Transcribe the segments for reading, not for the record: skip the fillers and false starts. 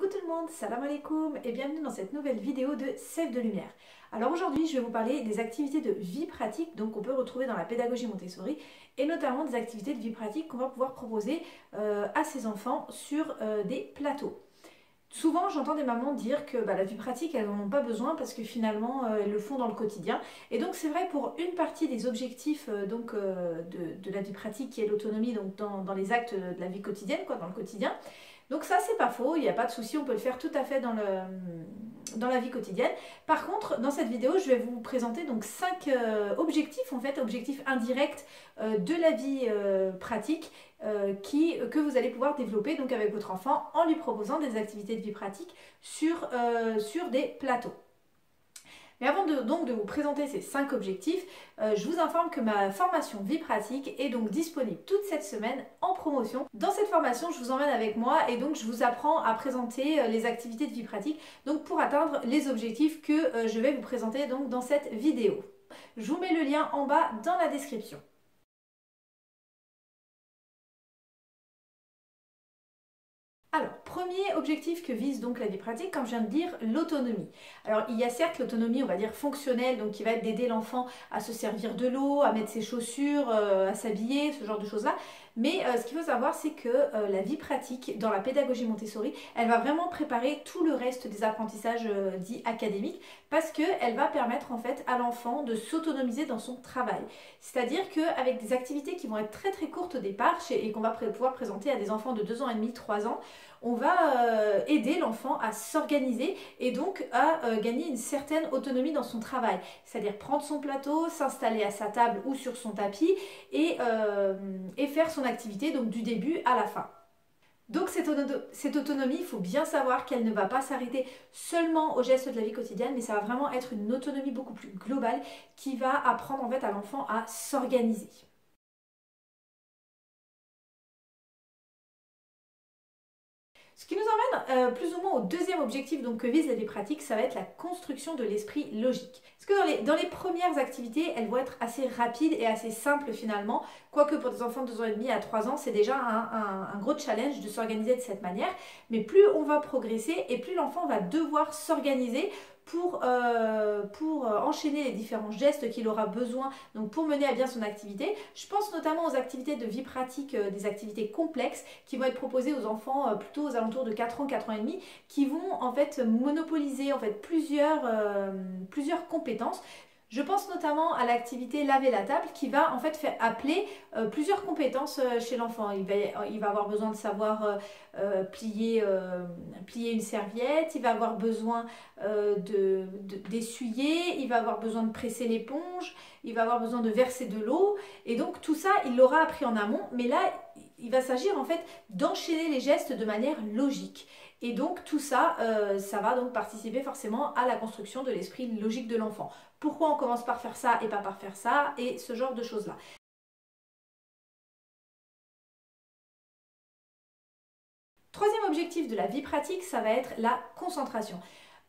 Coucou tout le monde, salam alaikum et bienvenue dans cette nouvelle vidéo de Sève de Lumière. Alors aujourd'hui je vais vous parler des activités de vie pratique donc qu'on peut retrouver dans la pédagogie Montessori et notamment des activités de vie pratique qu'on va pouvoir proposer à ces enfants sur des plateaux. Souvent j'entends des mamans dire que la vie pratique elles n'en ont pas besoin parce que finalement elles le font dans le quotidien et donc c'est vrai pour une partie des objectifs de la vie pratique qui est l'autonomie donc dans les actes de la vie quotidienne, dans le quotidien. Donc ça c'est pas faux, il n'y a pas de souci, on peut le faire tout à fait dans la vie quotidienne. Par contre, dans cette vidéo, je vais vous présenter donc 5 objectifs, en fait, objectifs indirects de la vie pratique que vous allez pouvoir développer donc avec votre enfant en lui proposant des activités de vie pratique sur des plateaux. Mais avant de vous présenter ces 5 objectifs, je vous informe que ma formation Vie pratique est donc disponible toute cette semaine en promotion. Dans cette formation, je vous emmène avec moi et donc je vous apprends à présenter les activités de vie pratique donc pour atteindre les objectifs que je vais vous présenter donc dans cette vidéo. Je vous mets le lien en bas dans la description. Alors, premier objectif que vise donc la vie pratique, comme je viens de dire, l'autonomie. Alors, il y a certes l'autonomie, on va dire fonctionnelle, donc qui va être d'aider l'enfant à se servir de l'eau, à mettre ses chaussures, à s'habiller, ce genre de choses-là. Mais ce qu'il faut savoir, c'est que la vie pratique dans la pédagogie Montessori, elle va vraiment préparer tout le reste des apprentissages dits académiques parce qu'elle va permettre en fait à l'enfant de s'autonomiser dans son travail. C'est-à-dire qu'avec des activités qui vont être très très courtes au départ et qu'on va pouvoir présenter à des enfants de 2 ans et demi, 3 ans, on va aider l'enfant à s'organiser et donc à gagner une certaine autonomie dans son travail. C'est-à-dire prendre son plateau, s'installer à sa table ou sur son tapis et faire son activité donc du début à la fin. Donc cette autonomie, il faut bien savoir qu'elle ne va pas s'arrêter seulement aux gestes de la vie quotidienne, mais ça va vraiment être une autonomie beaucoup plus globale qui va apprendre en fait à l'enfant à s'organiser. Ce qui nous emmène plus ou moins au deuxième objectif donc, que vise la vie pratique, ça va être la construction de l'esprit logique. Parce que dans les premières activités, elles vont être assez rapides et assez simples finalement, quoique pour des enfants de 2 ans et demi à 3 ans, c'est déjà un gros challenge de s'organiser de cette manière. Mais plus on va progresser et plus l'enfant va devoir s'organiser pour enchaîner les différents gestes qu'il aura besoin donc pour mener à bien son activité. Je pense notamment aux activités de vie pratique, des activités complexes qui vont être proposées aux enfants plutôt aux alentours de 4 ans, 4 ans et demi, qui vont en fait monopoliser en fait plusieurs compétences. Je pense notamment à l'activité laver la table qui va en fait faire appeler plusieurs compétences chez l'enfant. Il va avoir besoin de savoir plier une serviette, il va avoir besoin d'essuyer, il va avoir besoin de presser l'éponge, il va avoir besoin de verser de l'eau et donc tout ça il l'aura appris en amont, mais là il va s'agir en fait d'enchaîner les gestes de manière logique. Et donc tout ça, ça va donc participer forcément à la construction de l'esprit logique de l'enfant. Pourquoi on commence par faire ça et pas par faire ça et ce genre de choses-là. Troisième objectif de la vie pratique, ça va être la concentration.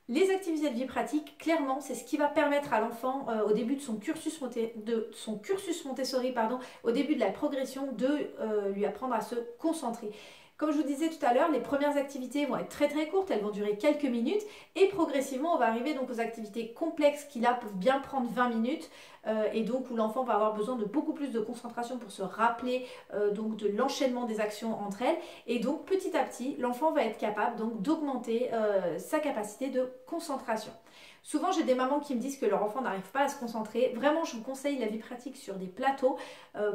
Les activités de vie pratique, clairement, c'est ce qui va permettre à l'enfant, au début de son cursus Montessori, au début de la progression, de lui apprendre à se concentrer. Comme je vous disais tout à l'heure, les premières activités vont être très très courtes, elles vont durer quelques minutes et progressivement on va arriver donc aux activités complexes qui là peuvent bien prendre 20 minutes et donc où l'enfant va avoir besoin de beaucoup plus de concentration pour se rappeler donc de l'enchaînement des actions entre elles et donc petit à petit l'enfant va être capable donc d'augmenter sa capacité de concentration. Souvent, j'ai des mamans qui me disent que leur enfant n'arrive pas à se concentrer. Vraiment, je vous conseille la vie pratique sur des plateaux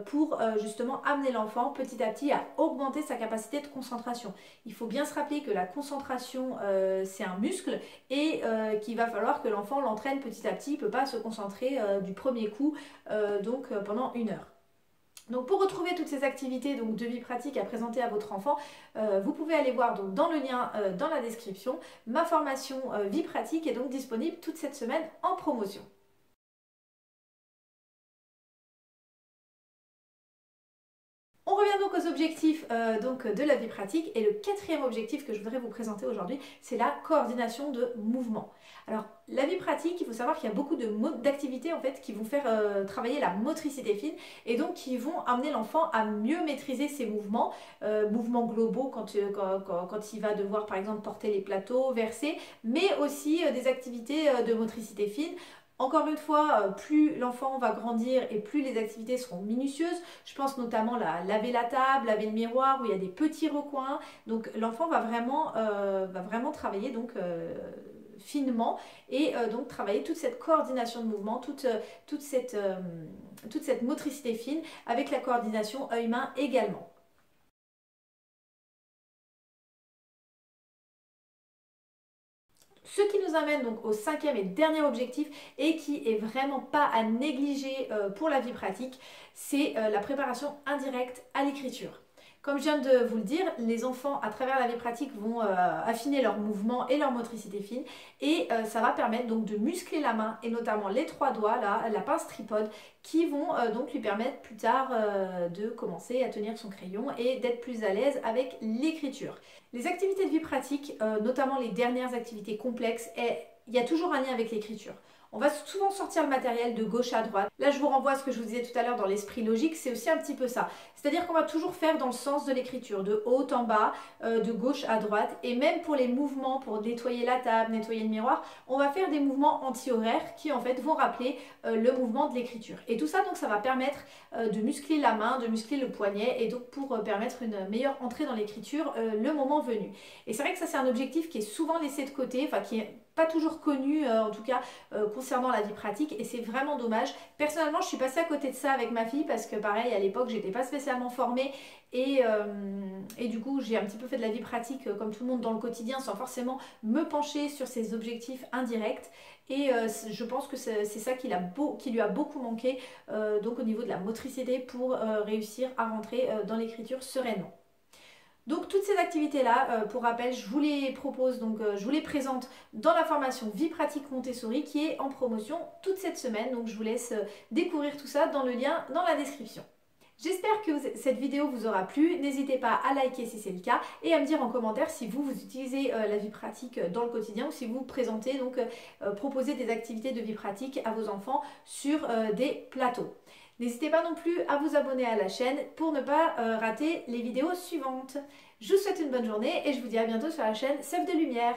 pour justement amener l'enfant petit à petit à augmenter sa capacité de concentration. Il faut bien se rappeler que la concentration, c'est un muscle et qu'il va falloir que l'enfant l'entraîne petit à petit. Il ne peut pas se concentrer du premier coup pendant 1 heure. Donc pour retrouver toutes ces activités donc, de vie pratique à présenter à votre enfant, vous pouvez aller voir donc, dans le lien dans la description. Ma formation vie pratique est donc disponible toute cette semaine en promotion. On revient donc aux objectifs de la vie pratique et le quatrième objectif que je voudrais vous présenter aujourd'hui, c'est la coordination de mouvements. Alors la vie pratique, il faut savoir qu'il y a beaucoup d'activités en fait qui vont faire travailler la motricité fine et donc qui vont amener l'enfant à mieux maîtriser ses mouvements, mouvements globaux quand il va devoir par exemple porter les plateaux, verser, mais aussi des activités de motricité fine. Encore une fois, plus l'enfant va grandir et plus les activités seront minutieuses. Je pense notamment à laver la table, laver le miroir où il y a des petits recoins. Donc l'enfant va vraiment travailler donc, finement et donc travailler toute cette coordination de mouvement, toute cette motricité fine avec la coordination œil-main également. Ce qui nous amène donc au cinquième et dernier objectif et qui est vraiment pas à négliger pour la vie pratique, c'est la préparation indirecte à l'écriture. Comme je viens de vous le dire, les enfants à travers la vie pratique vont affiner leurs mouvements et leur motricité fine et ça va permettre donc de muscler la main et notamment les trois doigts, là, la pince tripode qui vont donc lui permettre plus tard de commencer à tenir son crayon et d'être plus à l'aise avec l'écriture. Les activités de vie pratique, notamment les dernières activités complexes, il y a toujours un lien avec l'écriture. On va souvent sortir le matériel de gauche à droite. Là, je vous renvoie à ce que je vous disais tout à l'heure dans l'esprit logique, c'est aussi un petit peu ça. C'est-à-dire qu'on va toujours faire dans le sens de l'écriture, de haut en bas, de gauche à droite. Et même pour les mouvements, pour nettoyer la table, nettoyer le miroir, on va faire des mouvements anti-horaires qui en fait vont rappeler le mouvement de l'écriture. Et tout ça, donc, ça va permettre de muscler la main, de muscler le poignet et donc pour permettre une meilleure entrée dans l'écriture le moment venu. Et c'est vrai que ça, c'est un objectif qui est souvent laissé de côté, enfin qui est pas toujours connu en tout cas concernant la vie pratique et c'est vraiment dommage. Personnellement je suis passée à côté de ça avec ma fille parce que pareil à l'époque j'étais pas spécialement formée et du coup j'ai un petit peu fait de la vie pratique comme tout le monde dans le quotidien sans forcément me pencher sur ses objectifs indirects et je pense que c'est ça qui lui a beaucoup manqué donc au niveau de la motricité pour réussir à rentrer dans l'écriture sereinement. Donc toutes ces activités-là, pour rappel, je vous les propose, donc je vous les présente dans la formation Vie pratique Montessori qui est en promotion toute cette semaine. Donc je vous laisse découvrir tout ça dans le lien dans la description. J'espère que cette vidéo vous aura plu. N'hésitez pas à liker si c'est le cas et à me dire en commentaire si vous utilisez la vie pratique dans le quotidien ou si vous présentez, donc proposez des activités de vie pratique à vos enfants sur des plateaux. N'hésitez pas non plus à vous abonner à la chaîne pour ne pas rater les vidéos suivantes. Je vous souhaite une bonne journée et je vous dis à bientôt sur la chaîne Sève de Lumière.